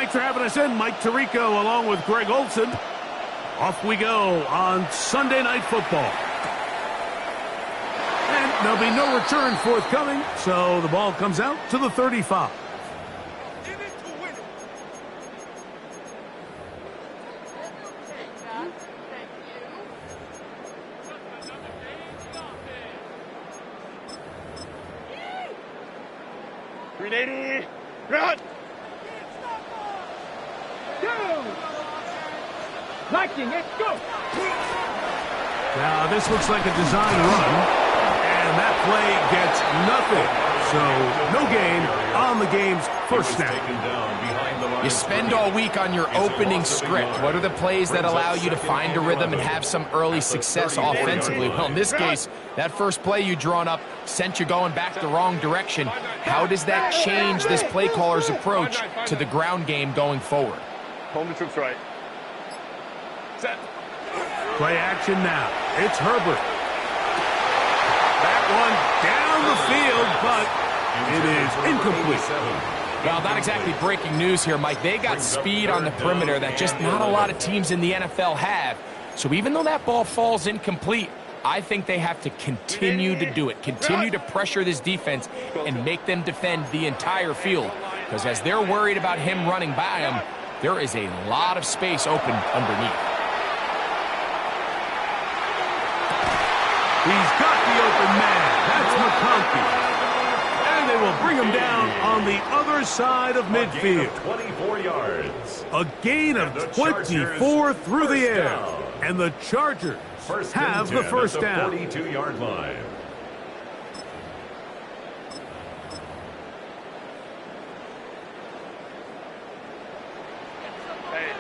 Thanks for having us in, Mike Tirico, along with Greg Olson. Off we go on Sunday Night Football. And there'll be no return forthcoming, so the ball comes out to the 35. Run! Go! Liking it, go! Now, this looks like a design run, and that play gets nothing. So, no gain on the game's first snap. You spend all week on your opening script. What are the plays that allow you to find a rhythm and have some early success offensively? Well, in this case, that first play you drawn up sent you going back the wrong direction. How does that change this play caller's approach to the ground game going forward? Home the troops right. Set. Play action now. It's Herbert. That one down the field, but it is incomplete. Well, not exactly breaking news here, Mike. They got speed on the perimeter that just not a lot of teams in the NFL have. So even though that ball falls incomplete, I think they have to continue to do it. Continue to pressure this defense and make them defend the entire field. Because as they're worried about him running by them, there is a lot of space open underneath. He's got the open man. That's McConkey. And they will bring him down on the other side of midfield. 24 yards. A gain of 24 through the air. And the Chargers have the first down. 42-yard line.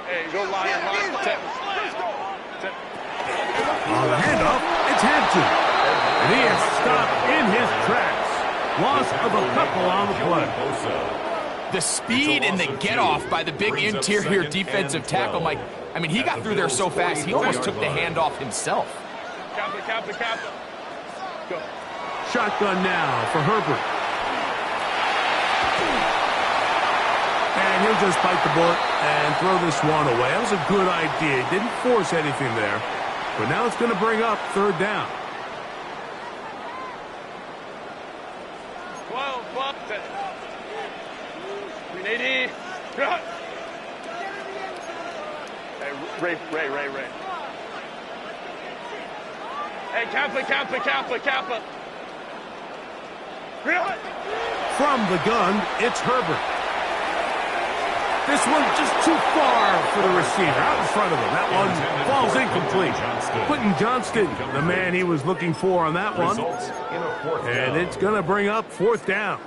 Hey, go line. On the handoff, it's Hampton. And he is stopped in his tracks. Loss of a couple on the play. The speed and the get-off by the big interior defensive tackle, Mike. I mean, he got through there so fast, he almost took the handoff himself. Kappa. Go. Shotgun now for Herbert. And he'll just bite the bullet and throw this one away. That was a good idea. He didn't force anything there. But now it's going to bring up third down. 12, 380. Hey, Ray. Hey, Kappa. From the gun, it's Herbert. This one just too far for the receiver, out in front of him. That one falls incomplete. Quentin Johnston, the man he was looking for on that one. And it's going to bring up fourth down.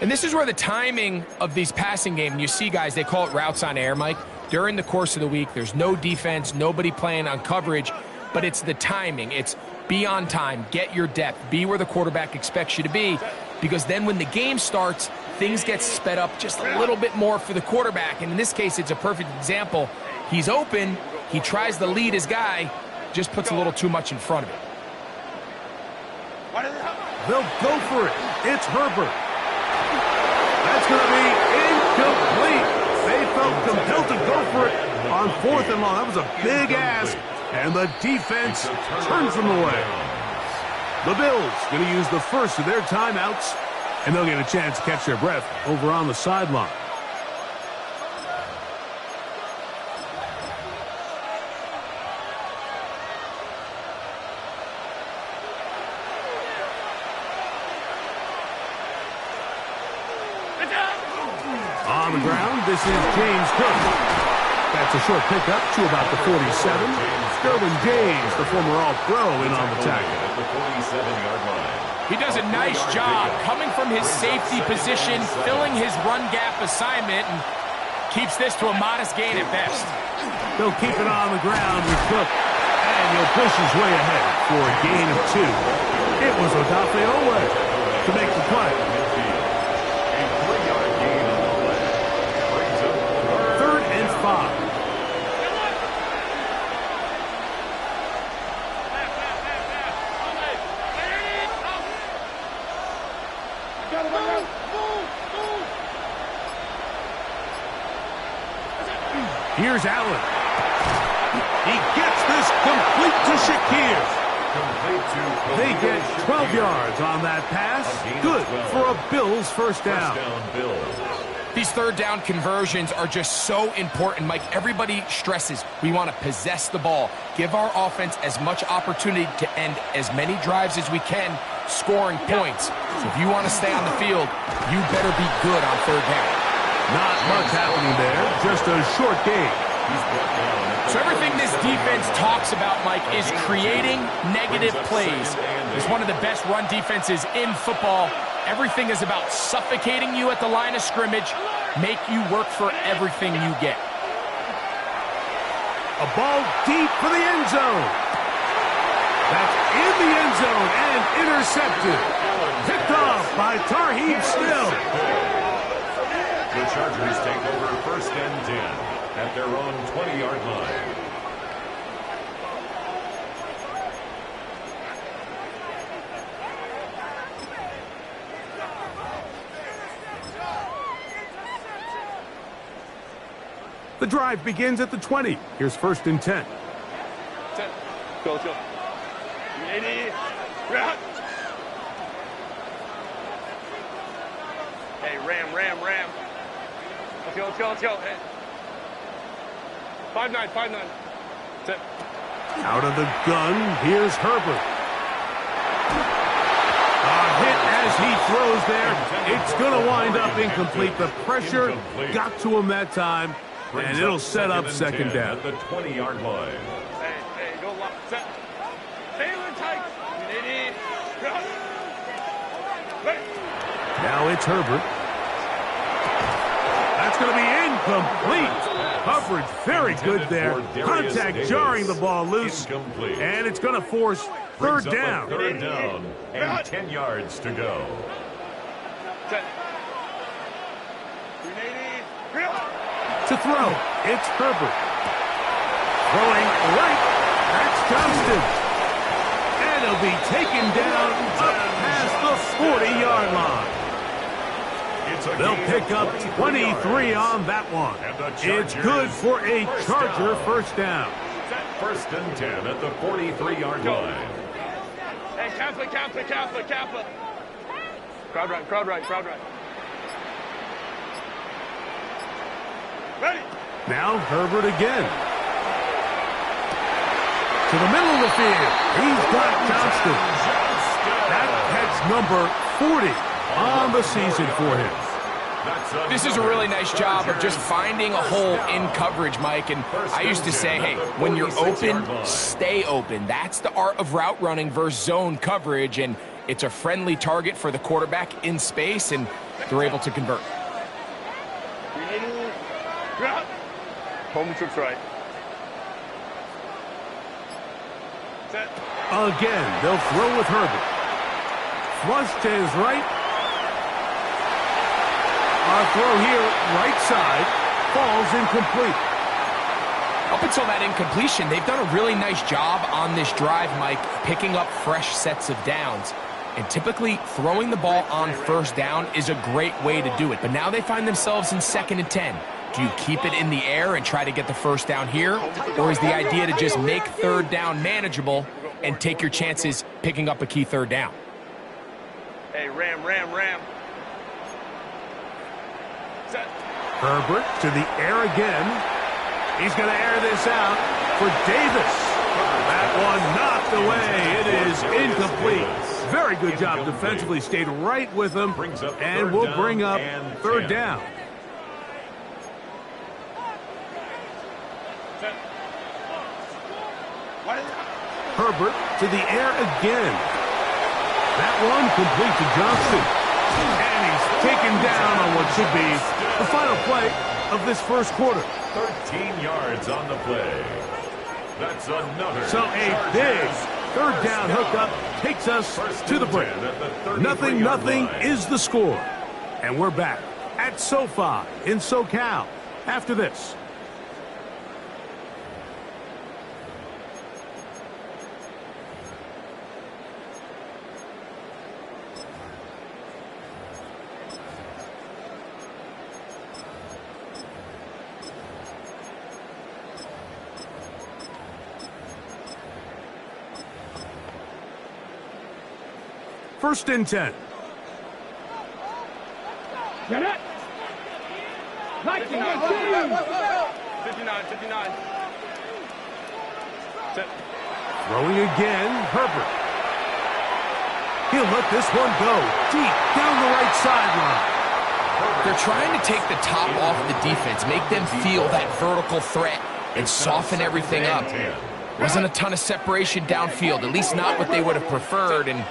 And this is where the timing of these passing game, you see guys, they call it routes on air, Mike. During the course of the week, there's no defense, nobody playing on coverage, but it's the timing. It's be on time, get your depth, be where the quarterback expects you to be, because then when the game starts, things get sped up just a little bit more for the quarterback. And in this case, it's a perfect example. He's open, he tries to lead his guy, just puts a little too much in front of him. They'll go for it. It's Herbert. That's going to be incomplete. They felt compelled to go for it on fourth and long. That was a big ask, and the defense turns them away. The Bills going to use the first of their timeouts, and they'll get a chance to catch their breath over on the sideline. On the ground, this is James Cook. That's a short pickup to about the 47. Sterling James, the former All-Pro, in on the tackle. He does a nice job coming from his safety position, filling his run gap assignment, and keeps this to a modest gain at best. They'll keep it on the ground with Cook, and he'll push his way ahead for a gain of 2. It was Odafe Owe to make the play. Third and 5. Here's Allen. He gets this complete to Shakir. They get 12 yards on that pass. Good for a Bills first down. These third down conversions are just so important, Mike. Everybody stresses we want to possess the ball, give our offense as much opportunity to end as many drives as we can, scoring points. So if you want to stay on the field, you better be good on third down. Not much happening there, just a short game. So everything this defense talks about, Mike, is creating negative plays. It's one of the best run defenses in football. Everything is about suffocating you at the line of scrimmage, make you work for everything you get. A ball deep for the end zone. That's in the end zone and intercepted. Picked off by Tarheeb Still. The Chargers take over first and 10 at their own 20-yard line. The drive begins at the 20. Here's first and 10. Go. Ready? Rock. Hey, ram. Let's go. Hey. 5-9. Sit. Out of the gun, here's Herbert. A hit as he throws there. It's going to wind up incomplete. The pressure got to him that time, and it'll set up second down. At the 20-yard line. Hey, go lock. Set. Taylor tight. Ready? Rock. Now it's Herbert. That's going to be incomplete. Coverage very good there. Contact jarring the ball loose. And it's going to force third down. Third down and 10 yards to go. Set. To throw, it's Herbert. Throwing right, that's Johnston. And he'll be taken down up past the 40-yard line. They'll pick up 23 on that one. It's good for a Charger first down. First and 10 at the 43-yard line. Hey, Kappa. Crowd right. Ready? Now Herbert again. To the middle of the field. He's got Johnston. That's number 40 on the season for him. This is a really nice job of just finding a hole in coverage, Mike. And I used to say, hey, when you're open, stay open. That's the art of route running versus zone coverage. And it's a friendly target for the quarterback in space, and they're able to convert. Home trips right. Set. Again, they'll throw with Herbert. Flush to his right. Our throw here, right side, falls incomplete. Up until that incompletion, they've done a really nice job on this drive, Mike, picking up fresh sets of downs. And typically, throwing the ball on first down is a great way to do it. But now they find themselves in 2nd and 10. Do you keep it in the air and try to get the first down here? Or is the idea to just make third down manageable and take your chances picking up a key third down? Hey, ram. Set. Herbert to the air again. He's going to air this out for Davis. That one knocked away. It is incomplete. Very good job defensively. Stayed right with him. And will bring up third down. Herbert to the air again. That one complete to Johnston. And he's taken down on what should be the final play of this first quarter. 13 yards on the play. That's another. So a big third down hookup takes us to the break. 0-0 is the score. And we're back at SoFi in SoCal after this. First and 10. Get it. Liking it, 59, 59. Set. Throwing again, Herbert. He'll let this one go deep down the right sideline. They're trying to take the top off the defense, make them feel that vertical threat, and soften everything up. Wasn't a ton of separation downfield, at least not what they would have preferred, and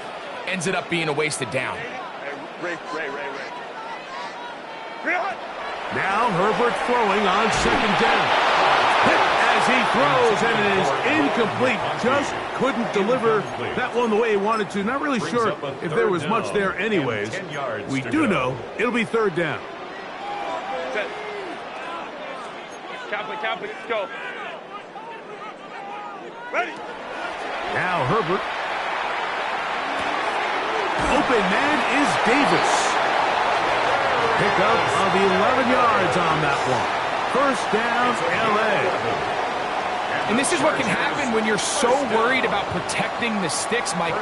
ends it up being a wasted down. Ray. Now Herbert throwing on second down. Hit as he throws, and it is incomplete. Just couldn't deliver that one the way he wanted to. Not really sure if there was much there anyways. We do know it'll be third down. Set. Cap it, go. Ready. Now Herbert. Open man is Davis. Pickup of 11 yards on that one. First down, LA. And this is what can happen when you're so worried about protecting the sticks, Mike.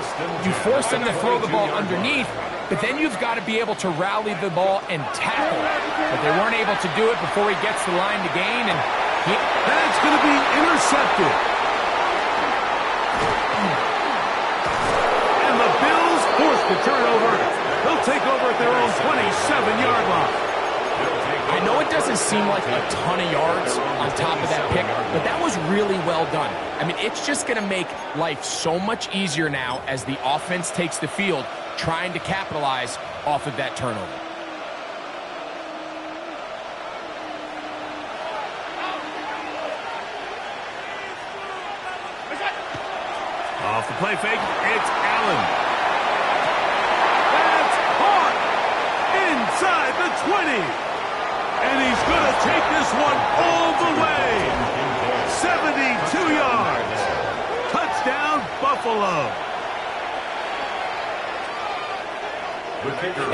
You force them to throw the ball underneath, but then you've got to be able to rally the ball and tackle. But they weren't able to do it before he gets the line to gain, and that's going to be intercepted. And the Bills force the turnover. They'll take over at their own 27-yard line. I know it doesn't seem like a ton of yards on top of that pick, but that was really well done. I mean, it's just going to make life so much easier now as the offense takes the field, trying to capitalize off of that turnover. Off the play fake, it's Allen. That's caught inside the 20. And he's going to take this one all the way. 72 yards. Touchdown, Buffalo.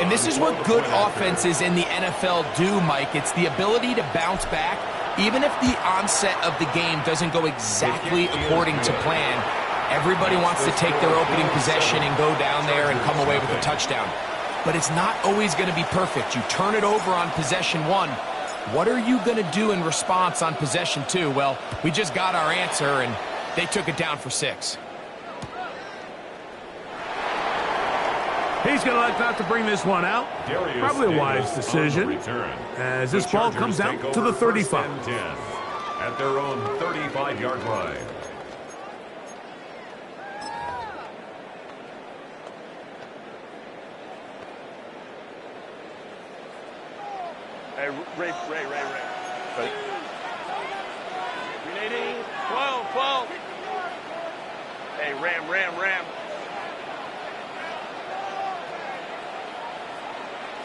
And this is what good offenses in the NFL do, Mike. It's the ability to bounce back, even if the onset of the game doesn't go exactly according to plan. Everybody wants to take their opening possession and go down there and come away with a touchdown. But it's not always going to be perfect. You turn it over on possession one. What are you going to do in response on possession two? Well, we just got our answer, and they took it down for 6. He's going to like not to bring this one out. Probably a wise decision, as this ball comes out to the 35. At their own 35-yard line. Hey, Ray. Ready. 380, 12. Hey, Ram.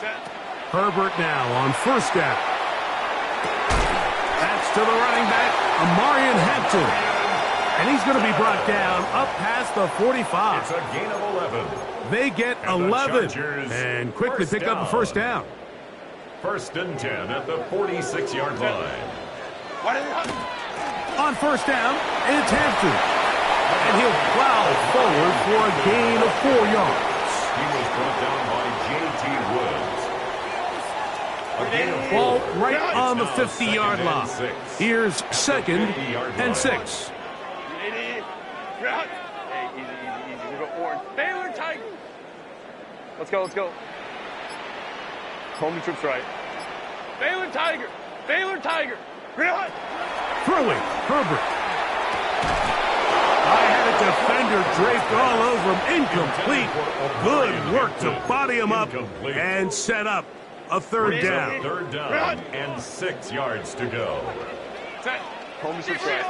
Set. Herbert now on first down. That's to the running back, Amarian Hampton. And he's going to be brought down up past the 45. It's a gain of 11. They get 11 and quickly pick up a first down. First and 10 at the 46-yard line. On first down, it's Hampton. And he'll plow forward for a gain of 4 yards. He was brought down by J.T. Woods. A gain of 4. Ball right on the 50-yard line. Here's second and 6. Hey, easy. We go orange. Baylor Tiger. Let's go. Home trips right. Baylor Tiger. Real. Throwing, Herbert. I had a defender draped all over him. Incomplete. Good work to body him up and set up a third down. Third down and 6 yards to go. Set. Home trips right.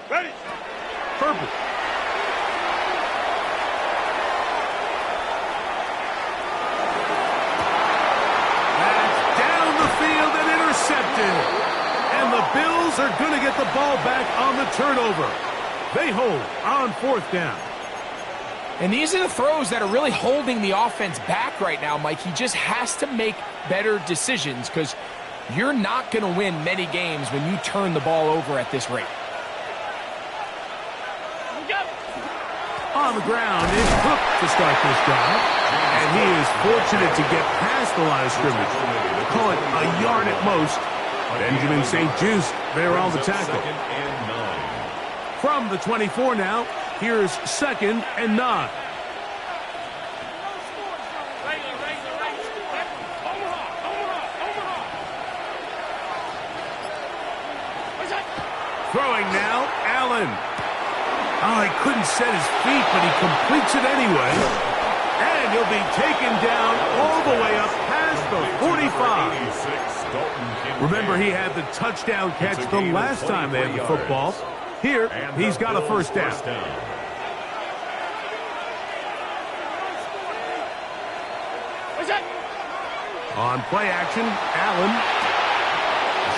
Ready. Herbert. That's down the field and intercepted. And the Bills are going to get the ball back on the turnover. They hold on fourth down. And these are the throws that are really holding the offense back right now, Mike. He just has to make better decisions because You're not going to win many games when you turn the ball over at this rate. On the ground is Cook to start this drive. And he is fortunate to get past the line of scrimmage. Call it a yard at most. Benjamin St. Juste there on the tackle. From the 24 now, here's 2nd and 9. Throwing now, Allen. Oh, he couldn't set his feet, but he completes it anyway. And he'll be taken down all the way up past the 45. Remember, he had the touchdown catch the last time they had the football. Here, he's got a first down. On play action, Allen.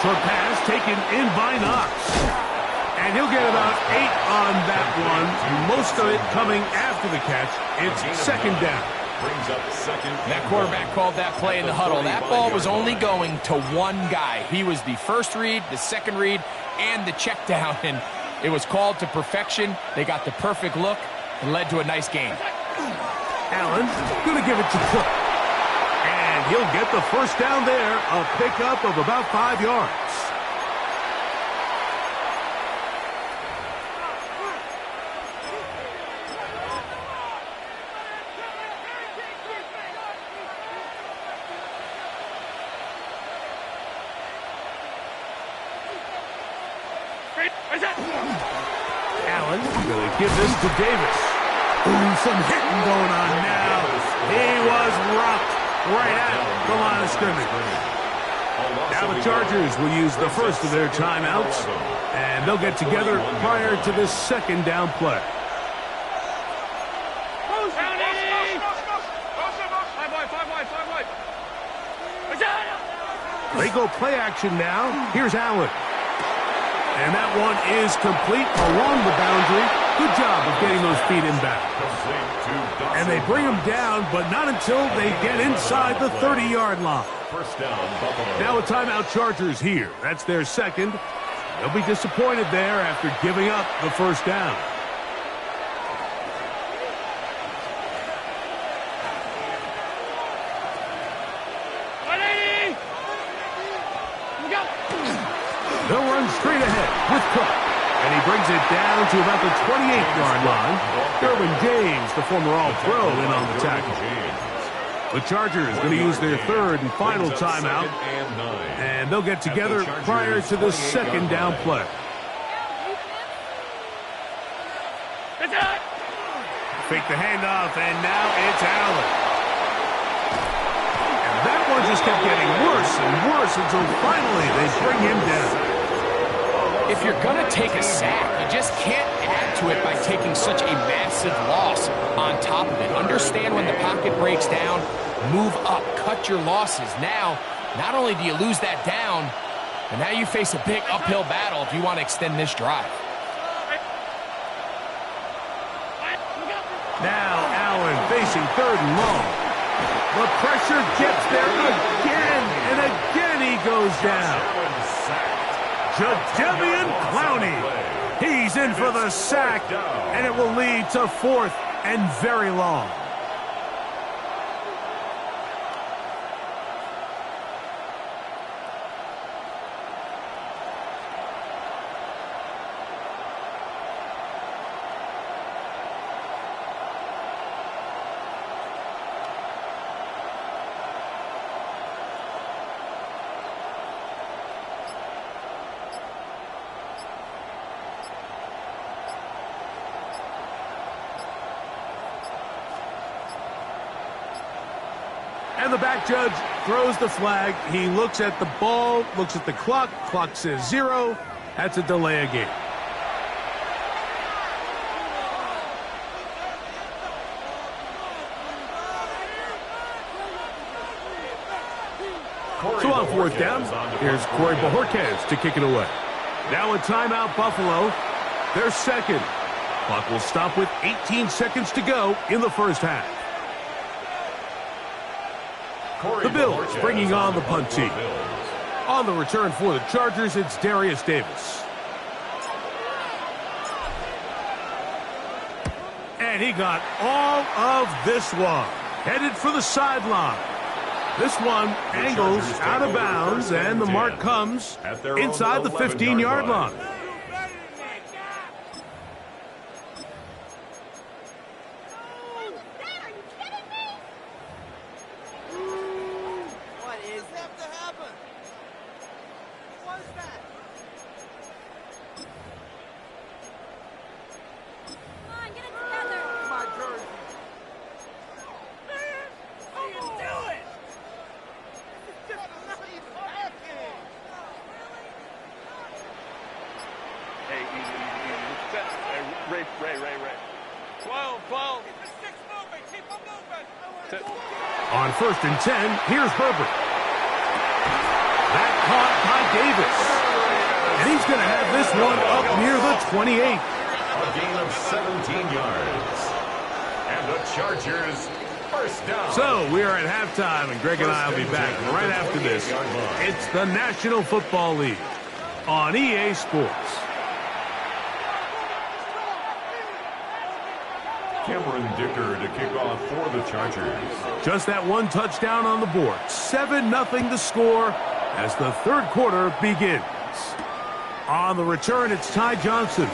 Short pass taken in by Knox. And he'll get about 8 on that one. Most of it coming after the catch. It's 2nd down. That quarterback called that play in the huddle. That ball was only going to one guy. He was the first read, the second read, and the check down. And it was called to perfection. They got the perfect look and led to a nice game. Allen going to give it to Cook. And he'll get the first down there. A pickup of about 5 yards. Allen going to give this to Davis. Ooh, some hitting going on now. He was rocked right at the line of scrimmage. Now the Chargers will use the first of their timeouts, and they'll get together prior to this 2nd down play. They go play action now. Here's Allen. And that one is complete along the boundary. Good job of getting those feet in back. And they bring him down, but not until they get inside the 30-yard line. Now a timeout Chargers here. That's their 2nd. They'll be disappointed there after giving up the first down. They'll run straight ahead with Cook. And he brings it down to about the 28-yard line. Derwin James, the former All-Pro, in on the tackle. The Chargers going to use their 3rd and final timeout. And they'll get together prior to the 2nd down play. Fake the handoff, and now it's Allen. And that one just kept getting worse and worse until finally they bring him down. If you're going to take a sack, you just can't add to it by taking such a massive loss on top of it. Understand when the pocket breaks down, move up, cut your losses. Now, not only do you lose that down, but now you face a big uphill battle if you want to extend this drive. Now Allen facing 3rd and long. The pressure gets there again, and again he goes down. Jadeveon Clowney. He's in for the sack, and it will lead to 4th and very long. And the back judge throws the flag. He looks at the ball, looks at the clock. Clock says 0. That's a delay of game. So on 4th down, here's Corey Bojorquez to kick it away. Now a timeout, Buffalo. Their 2nd. Clock will stop with 18 seconds to go in the first half. The Bills bringing on the punt team. On the return for the Chargers, it's Darius Davis. And he got all of this one. Headed for the sideline. This one angles out of bounds, and the mark comes inside the 15-yard line. On 1st and 10, here's Herbert. That caught by Davis. And he's going to have this one up near the 28. A gain of 17 yards. And the Chargers first down. So we are at halftime, and Greg and I will be back right after this. It's the National Football League on EA Sports. Cameron Dicker to kick off for the Chargers. Just that one touchdown on the board. 7-0 the score as the third quarter begins. On the return, it's Ty Johnson.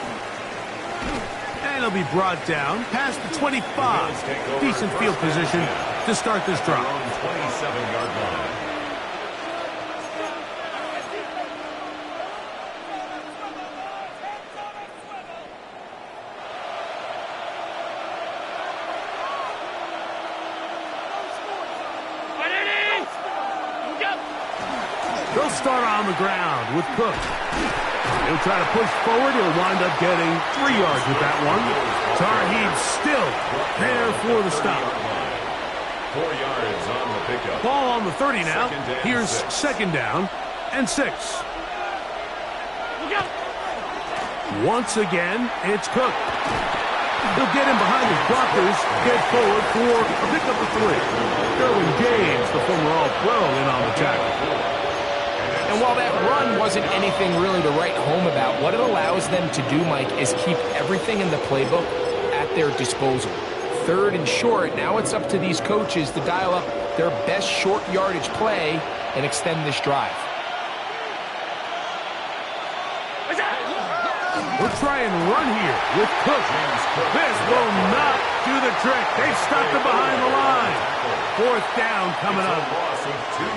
And he'll be brought down past the 25. Decent field position to start this drive. 27-yard line. They'll start on the ground with Cook. He'll try to push forward. He'll wind up getting 3 yards with that one. Tarheed still there for the stop. 4 yards on the pickup. Ball on the 30 now. Here's 2nd down and 6. Once again, it's Cook. He'll get him behind his blockers, get forward for a pickup of 3. Derwin James, the former All-Pro, in on the tackle. And while that run wasn't anything really to write home about, what it allows them to do, Mike, is keep everything in the playbook at their disposal. 3rd and short, now it's up to these coaches to dial up their best short yardage play and extend this drive. We'll try and run here with Cook. This will not do the trick. They've stopped him behind the line. 4th down coming up.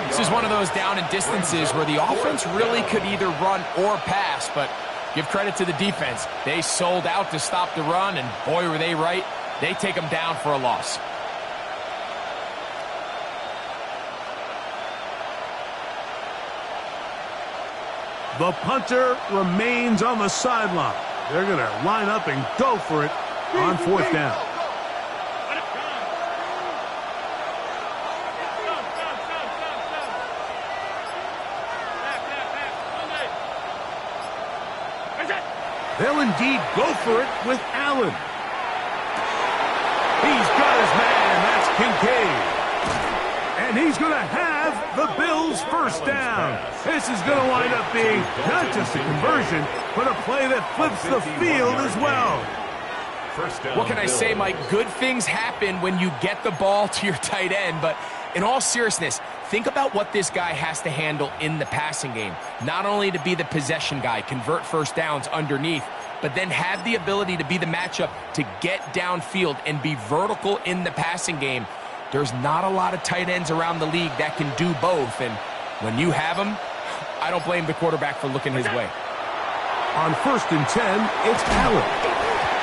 This is one of those down and distances where the offense really could either run or pass, but give credit to the defense. They sold out to stop the run, and boy, were they right. They take them down for a loss. The punter remains on the sideline. They're going to line up and go for it on 4th down. They'll indeed go for it with Allen. He's got his man. That's Kincaid. And he's going to have the Bills' first down. This is going to wind up being not just a conversion, but a play that flips the field as well. First down, what can I say, Mike? Good things happen when you get the ball to your tight end, but in all seriousness, think about what this guy has to handle in the passing game. Not only to be the possession guy, convert first downs underneath, but then have the ability to be the matchup to get downfield and be vertical in the passing game. There's not a lot of tight ends around the league that can do both, and when you have them, I don't blame the quarterback for looking his way. On 1st and 10, it's Allen.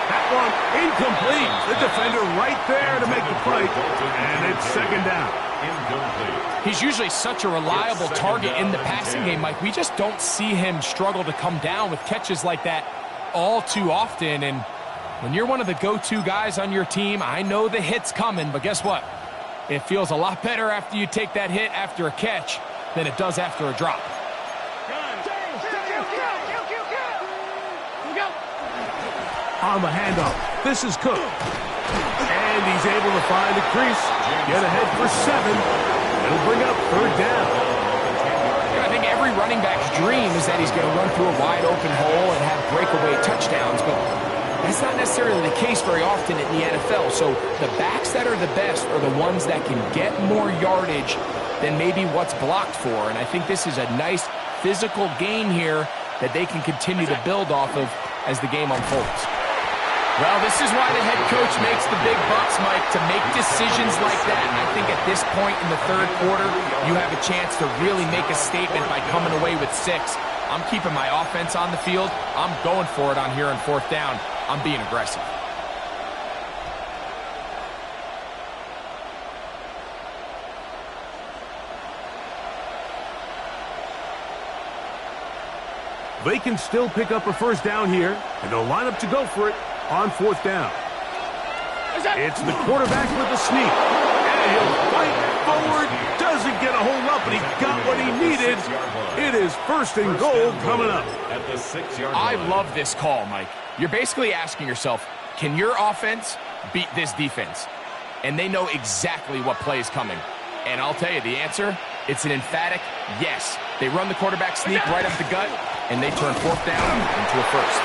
That one incomplete. The defender right there to make the play, and it's 2nd down. Incomplete. He's usually such a reliable target in the passing game, Mike. We just don't see him struggle to come down with catches like that all too often, and when you're one of the go-to guys on your team, I know the hit's coming, but guess what? It feels a lot better after you take that hit after a catch than it does after a drop. On the handoff, this is Cook. And he's able to find a crease, get ahead for 7. It'll bring up 3rd down. I think every running back's dream is that he's going to run through a wide open hole and have breakaway touchdowns, but that's not necessarily the case very often in the NFL. So the backs that are the best are the ones that can get more yardage than maybe what's blocked for. And I think this is a nice physical game here that they can continue to build off of as the game unfolds. Well, this is why the head coach makes the big bucks, Mike, to make decisions like that. And I think at this point in the third quarter, you have a chance to really make a statement by coming away with 6. I'm keeping my offense on the field. I'm going for it on here on 4th down. I'm being aggressive. They can still pick up a first down here, and they'll line up to go for it on 4th down. It's the quarterback with the sneak. And he'll fight forward. Doesn't get a hold up, but he got what he needed. It is 1st and goal coming up. At the 6-yard I line. love this call, Mike. You're basically asking yourself, can your offense beat this defense? And they know exactly what play is coming. And I'll tell you the answer, it's an emphatic yes. They run the quarterback sneak right up the gut, and they turn 4th down into a first.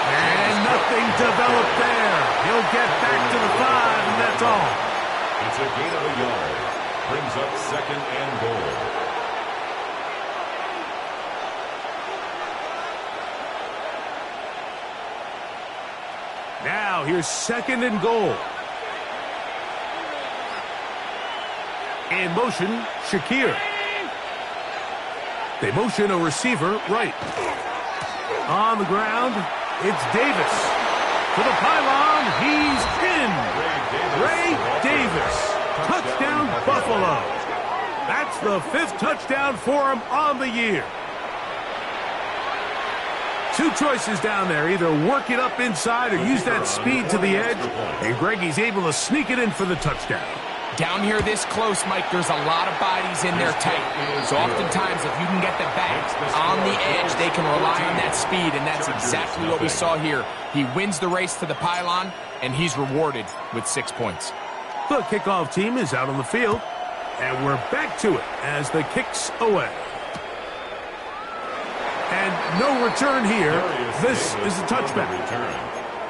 And nothing developed there. He'll get back to the 5, and that's all. It's a gain of a yard. Brings up 2nd and goal. Now here's 2nd and goal. In motion, Shakir. They motion a receiver right. On the ground, it's Davis. To the pylon, he's in. Ray Davis. Touchdown, Buffalo. That's the 5th touchdown for him on the year. 2 choices down there. Either work it up inside or use that speed to the edge. And Greggy's able to sneak it in for the touchdown. Down here this close, Mike, there's a lot of bodies in there tight. So oftentimes, if you can get the back on the edge, they can rely on that speed, and that's exactly what we saw here. He wins the race to the pylon, and he's rewarded with 6 points. The kickoff team is out on the field, and we're back to it as the kick's away. And no return here. This is a touchback.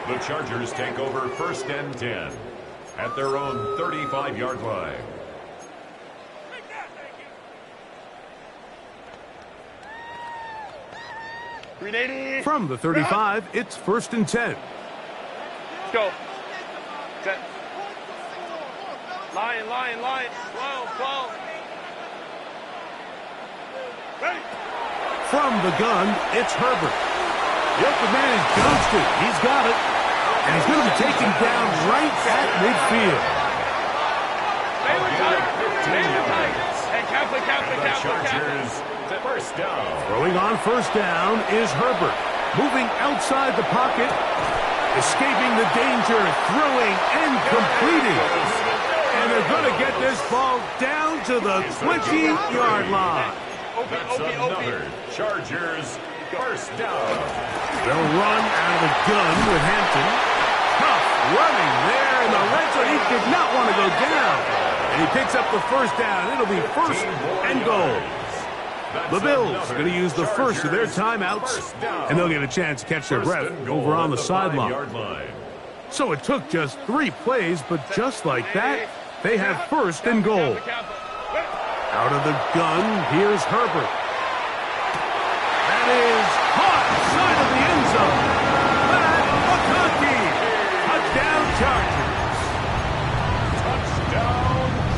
The Chargers take over 1st and 10 at their own 35-yard line. From the 35, it's 1st and 10. Let's go. Set. Lion. 12. Ready. From the gun, it's Herbert. The open man is Johnston. He's got it. And he's going to be taken down right at midfield. Hey, Catholic. Chargers, 1st down. Throwing on 1st down is Herbert. Moving outside the pocket. Escaping the danger. Throwing and completing. And they're going to get this ball down to the 20-yard line. That's another Chargers 1st down. They'll run out of the gun with Hampton. Tough running there in the red zone. He did not want to go down. And he picks up the 1st down. It'll be 1st and goal. The Bills are going to use the first of their timeouts, and they'll get a chance to catch their breath over on the sideline. So it took just 3 plays, but just like that, they have 1st and goal. Out of the gun, here's Herbert. That is caught side of the end zone. Matt McConkey. Touchdown Chargers.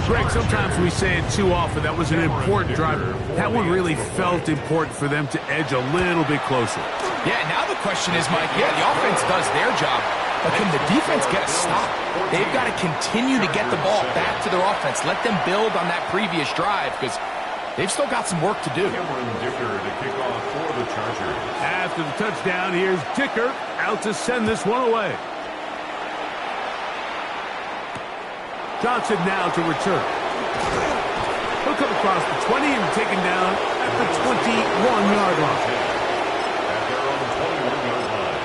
Greg, sometimes we say it too often. That was an important drive. That one really felt important for them to edge a little bit closer. Yeah, now the question is, Mike, the offense does their job, but can the defense get a stop? They've got to continue to get the ball back to their offense. Let them build on that previous drive because they've still got some work to do. Dicker to kick off for the Chargers. After the touchdown, here's Dicker out to send this one away. Johnson now to return. He'll come across the 20 and taken down at the 21-yard line. At their own 21-yard line.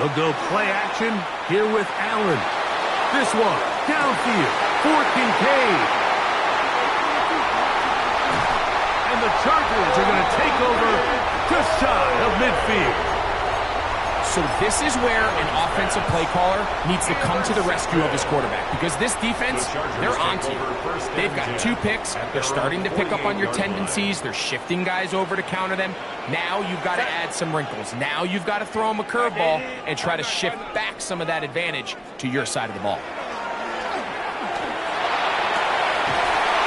They'll go play action here with Allen. This one, downfield for Kincaid. And the Chargers are going to take over just shy of midfield. So this is where an offensive play caller needs to come to the rescue of his quarterback, because this defense, they're onto you. They've got 2 picks. They're starting to pick up on your tendencies. They're shifting guys over to counter them. Now you've got to add some wrinkles. Now you've got to throw them a curveball and try to shift back some of that advantage to your side of the ball.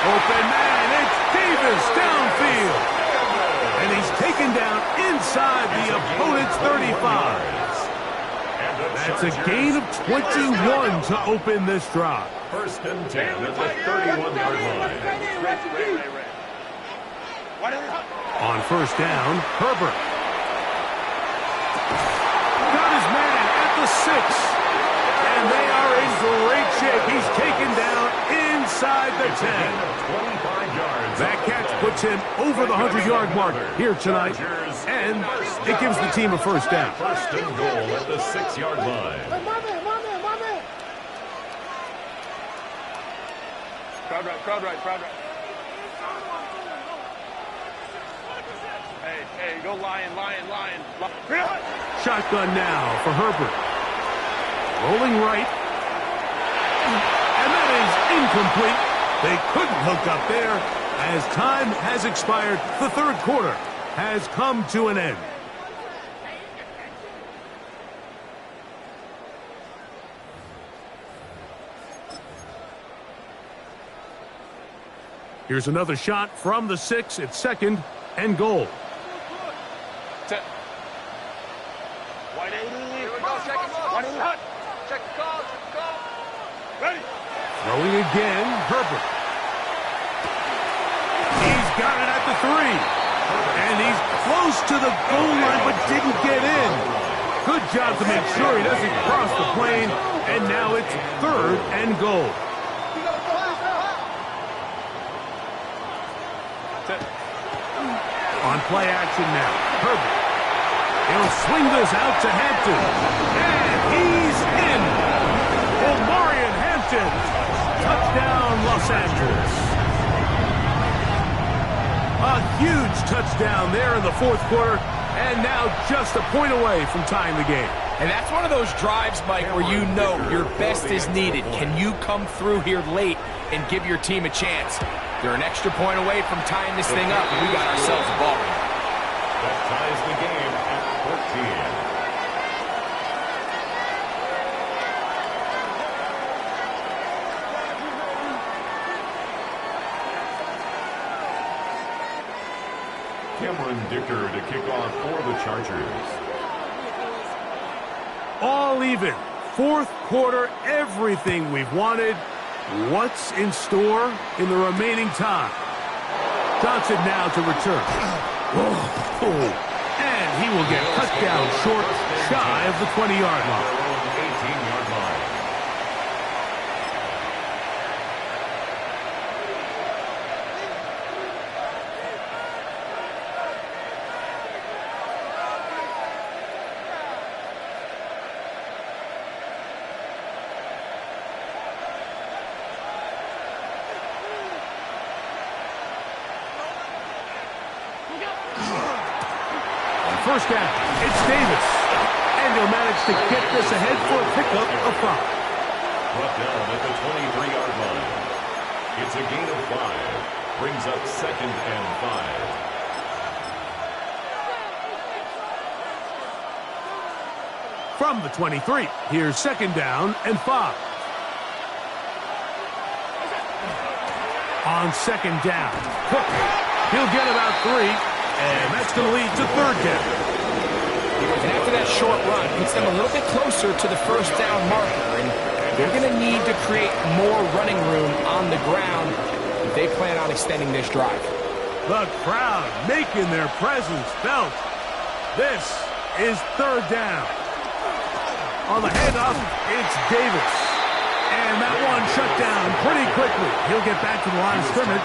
Open man, it's Davis downfield. And he's taken down inside the opponent's 35. That's a gain of 21 to open this drive. First and 10 at the 31-yard line. On first down, Herbert. Got his man at the 6. And they are in great shape. He's taken down inside the 10. 25 yards. That catch puts him over the 100-yard mark here tonight. And it gives the team a first down. First and goal at the 6-yard line. Crowd right. Hey, go lion. Shotgun now for Herbert. Rolling right. And that is incomplete. They couldn't hook up there as time has expired. The third quarter has come to an end. Here's another shot from the 6. It's second and goal. Wide 80. Here we go. Check it. Wide 80 hut. Check the call. Ready. Throwing again, Herbert. He's got it at the 3. And he's close to the goal line but didn't get in. Good job to make sure he doesn't cross the plane. And now it's third and goal. On play action now, Herbert. He'll swing this out to Hampton. And he's in. Omarion Hampton. Touchdown, Los Angeles. A huge touchdown there in the fourth quarter. And now just a point away from tying the game. And that's one of those drives, Mike, where you know your best is needed. Can you come through here late and give your team a chance? They're an extra point away from tying this thing up, and we got ourselves a ball game. That ties the game at 14. Cameron Dicker to kick off for the Chargers. All even. Fourth quarter, everything we've wanted. What's in store in the remaining time? Johnson now to return. And he will get cut down short, shy of the 20-yard line. 18-yard line. First down, it's Davis. And he'll manage to get this ahead for a pickup of 5. Brought down at the 23-yard line. It's a gain of 5. Brings up second and 5. From the 23, here's second down and 5. On second down, Cook. He'll get about 3. And that's going to lead to third down. And after that short run, puts them a little bit closer to the first down marker. And they're going to need to create more running room on the ground if they plan on extending this drive. The crowd making their presence felt. This is third down. On the handoff, it's Davis. And that one shut down pretty quickly. He'll get back to the line of scrimmage.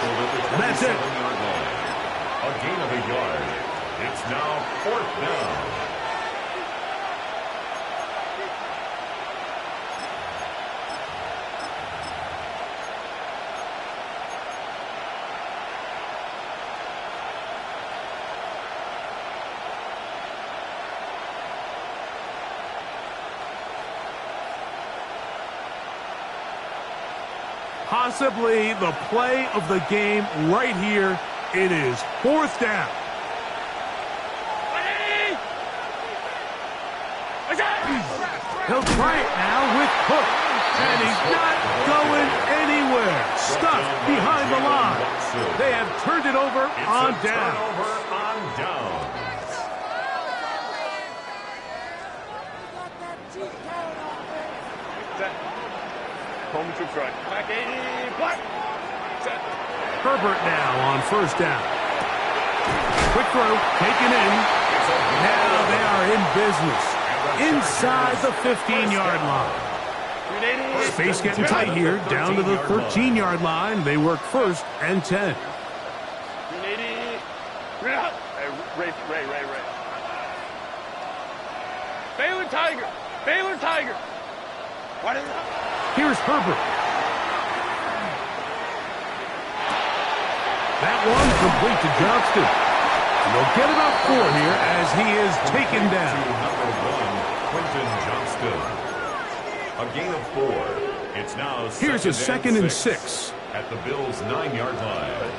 And that's it. A gain of a yard. It's now fourth down. possibly the play of the game right here. It is 4th down. He'll try it now with Cook. And he's not going anywhere. Stuck behind the line. They have turned it over on down. Turnover on downs. Home to front. Back 80. What? Set. Herbert now on 1st down. Quick throw, taken in. Now they are in business. Inside the 15-yard line. Space getting tight here, down to the 13-yard line. They work 1st and 10. Ray. Baylor Tiger. Here's Herbert. That one complete to Johnston. And they'll get about 4 here as he is taken down. Quentin Johnston. A gain of 4. It's now Here's a 2nd and 6. At the Bills' 9-yard line.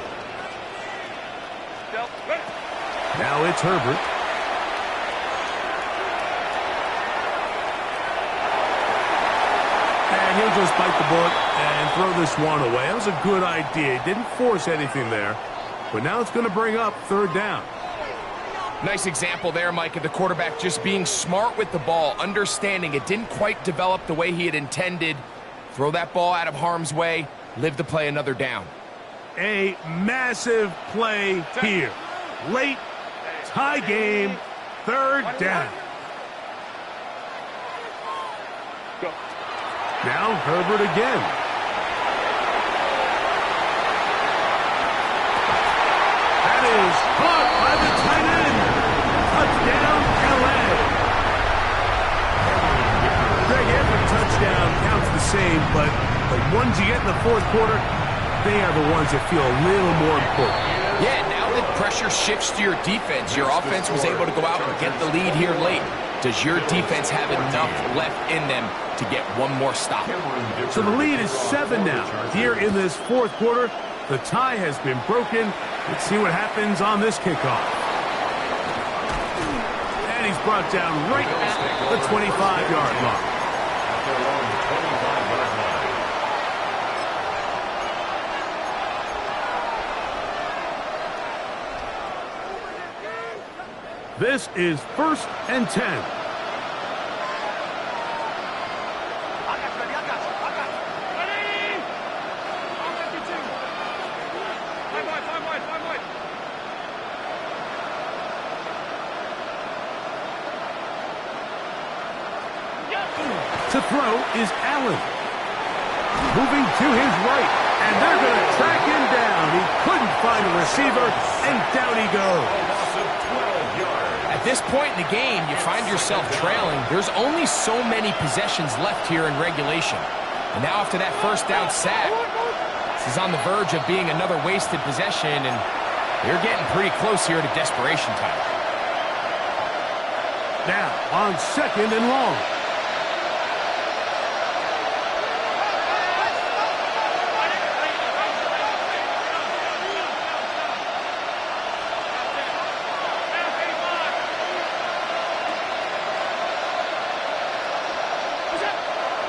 Now it's Herbert. And he'll just bite the bullet and throw this one away. That was a good idea. He didn't force anything there. But now it's going to bring up 3rd down. Nice example there, Mike, of the quarterback just being smart with the ball, understanding it didn't quite develop the way he had intended. Throw that ball out of harm's way, live to play another down. A massive play here. Late, tie game, 3rd down. Go. Now Herbert again. That is caught by the tight end. Touchdown, LA. Greg, every touchdown counts the same, but the ones you get in the 4th quarter, they are the ones that feel a little more important. Yeah, now that pressure shifts to your defense, your offense was able to go out and get the lead here late. Does your defense have enough left in them to get one more stop? So the lead is 7 now. Here in this 4th quarter, the tie has been broken. Let's see what happens on this kickoff. And he's brought down right at the 25-yard line. At their own 25-yard line. This is 1st and 10. To throw is Allen. Moving to his right, and they're going to track him down. He couldn't find a receiver, and down he goes. At this point in the game, you find yourself trailing. There's only so many possessions left here in regulation. And now after that 1st down sack, this is on the verge of being another wasted possession, and they're getting pretty close here to desperation time. Now on 2nd and long.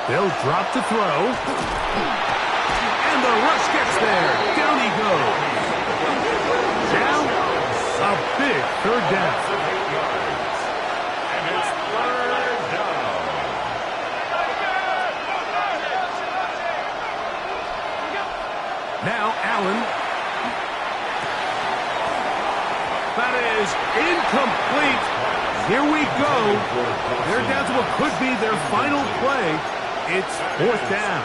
They'll drop to throw. And the rush gets there. Down he goes. Down. A big 3rd down. And it's 3rd down. Now Allen. That is incomplete. Here we go. They're down to what could be their final play. It's 4th down.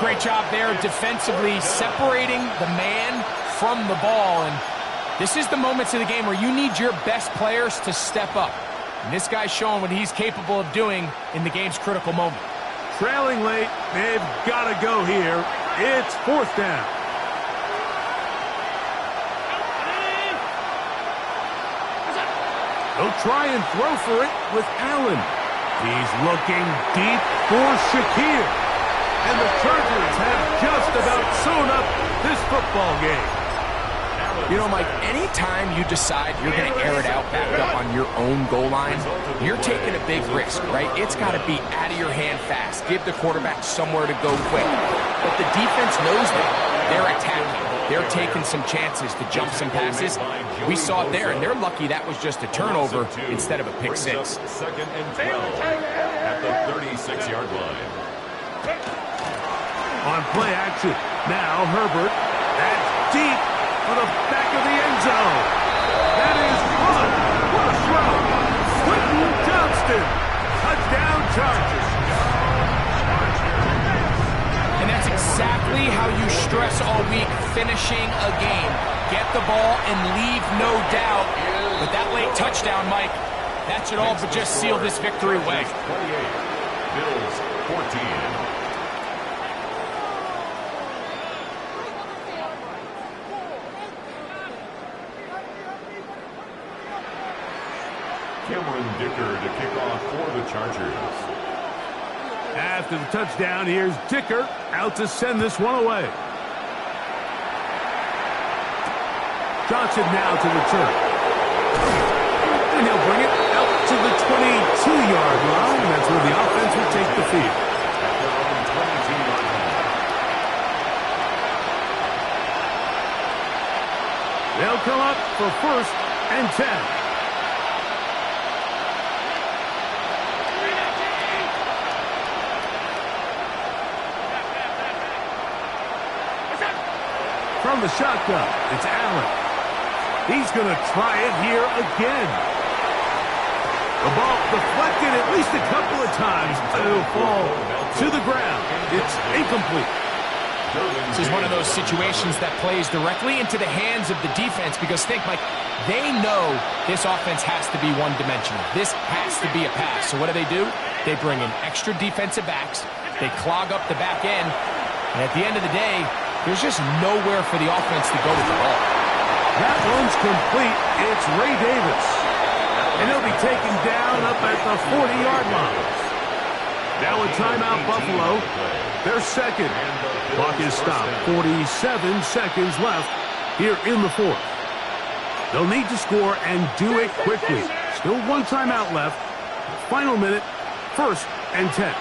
Great job there defensively, separating the man from the ball. And this is the moments of the game where you need your best players to step up. And this guy's showing what he's capable of doing in the game's critical moment. Trailing late, they've got to go here. It's 4th down. They'll try and throw for it with Allen. He's looking deep for Shakir. and the Chargers have just about sewn up this football game. You know, Mike, anytime you decide you're going to air it out back up on your own goal line, you're taking a big risk, right? It's got to be out of your hand fast. Give the quarterback somewhere to go quick. But the defense knows that. They're attacking. They're taking some chances to jump some passes. We saw it there, and they're lucky that was just a turnover instead of a pick six. Second and 12 at the 36-yard line. On play action, now Herbert. That's deep for the back of the end zone. That is one. What a throw. Quentin Johnston. Touchdown Chargers. And that's exactly how you stress all week, finishing a game. Get the ball and leave no doubt. But that late touchdown, Mike, that should all but just seal this victory away. 28, Bills 14. Cameron Dicker to kick off for the Chargers. After the touchdown, here's Dicker out to send this one away. Johnson now to return. And he'll bring it out to the 22-yard line. That's where the offense will take the field. At their own 22-yard line. They'll come up for 1st and 10. From the shotgun, it's Allen. He's going to try it here again. The ball deflected at least a couple of times, but it'll fall to the ground. It's incomplete. This is one of those situations that plays directly into the hands of the defense because think, Mike, they know this offense has to be one-dimensional. This has to be a pass. So what do? They bring in extra defensive backs. They clog up the back end. And at the end of the day, there's just nowhere for the offense to go with the ball. That one's complete. It's Ray Davis. And he'll be taken down up at the 40-yard line. Now a timeout, Buffalo. Their second. Clock is stopped. 47 seconds left here in the 4th. They'll need to score and do it quickly. Still one timeout left. Final minute, 1st and 10.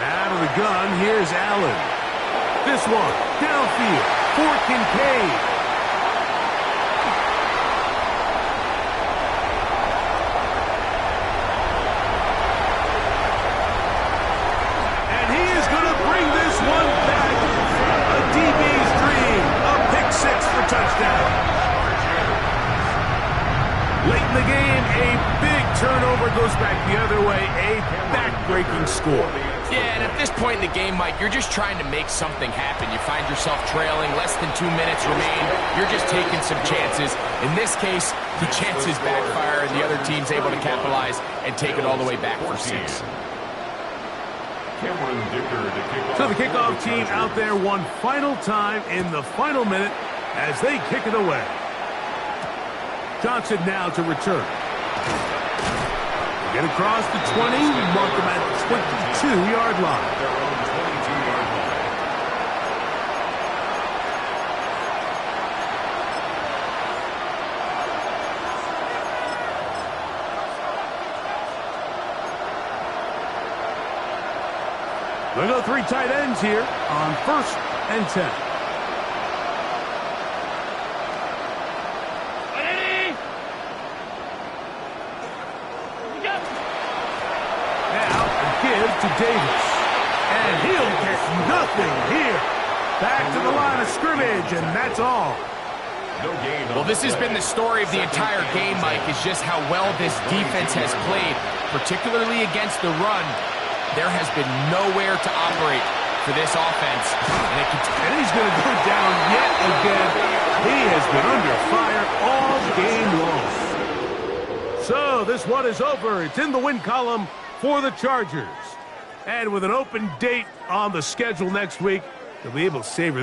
Out of the gun, here's Allen. This one, downfield, for Kincaid. And he is going to bring this one back. A DB's dream, a pick six for touchdown. Late in the game, a big turnover goes back the other way, a back-breaking score. Yeah, and at this point in the game, Mike, you're just trying to make something happen. You find yourself trailing, less than 2 minutes remain. You're just taking some chances. In this case, the chances backfire, and the other team's able to capitalize and take it all the way back for 6. Cameron Dicker to kick off. So the kickoff team out there one final time in the final minute as they kick it away. Johnson now to return. Get across the 20, mark them at the 22-yard line. Their own 22-yard line. They'll go 3 tight ends here on 1st and 10. To Davis, and he'll get nothing here. Back to the line of scrimmage, and that's all. No gain. Well, this has been the story of the entire game, Mike, is just how well this defense has played, particularly against the run. There has been nowhere to operate for this offense. And he's going to go down yet again. He has been under fire all game long. So this one is over. It's in the win column for the Chargers. And with an open date on the schedule next week, They'll be able to savor